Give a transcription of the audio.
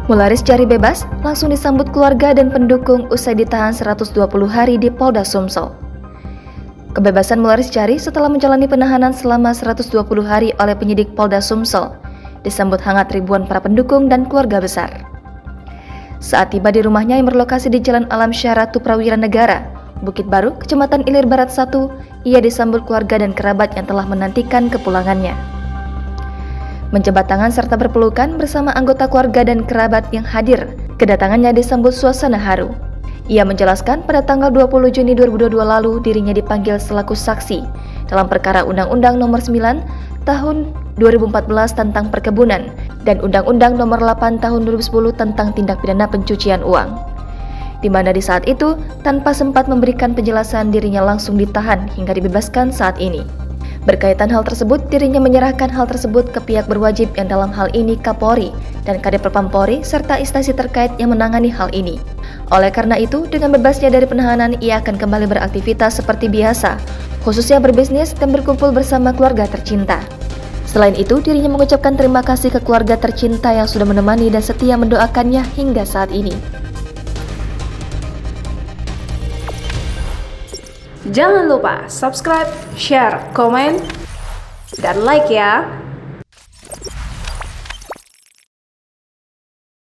Mularis Jari bebas langsung disambut keluarga dan pendukung usai ditahan 120 hari di Polda Sumsel. Kebebasan Mularis Jari setelah menjalani penahanan selama 120 hari oleh penyidik Polda Sumsel disambut hangat ribuan para pendukung dan keluarga besar. Saat tiba di rumahnya yang berlokasi di Jalan Alam Syaratu Prawira Negara, Bukit Baru, Kecamatan Ilir Barat 1, ia disambut keluarga dan kerabat yang telah menantikan kepulangannya. Menjabat tangan serta berpelukan bersama anggota keluarga dan kerabat yang hadir, kedatangannya disambut suasana haru. Ia menjelaskan pada tanggal 20 Juni 2022 lalu dirinya dipanggil selaku saksi dalam perkara Undang-Undang Nomor 9 Tahun 2014 tentang perkebunan dan Undang-Undang Nomor 8 Tahun 2010 tentang tindak pidana pencucian uang. Di mana di saat itu, tanpa sempat memberikan penjelasan, dirinya langsung ditahan hingga dibebaskan saat ini. Berkaitan hal tersebut, dirinya menyerahkan hal tersebut ke pihak berwajib yang dalam hal ini Kapolri dan Kadif Propam Polri serta instansi terkait yang menangani hal ini. Oleh karena itu, dengan bebasnya dari penahanan, ia akan kembali beraktivitas seperti biasa, khususnya berbisnis dan berkumpul bersama keluarga tercinta. Selain itu, dirinya mengucapkan terima kasih ke keluarga tercinta yang sudah menemani dan setia mendoakannya hingga saat ini. Jangan lupa subscribe, share, komen, dan like ya!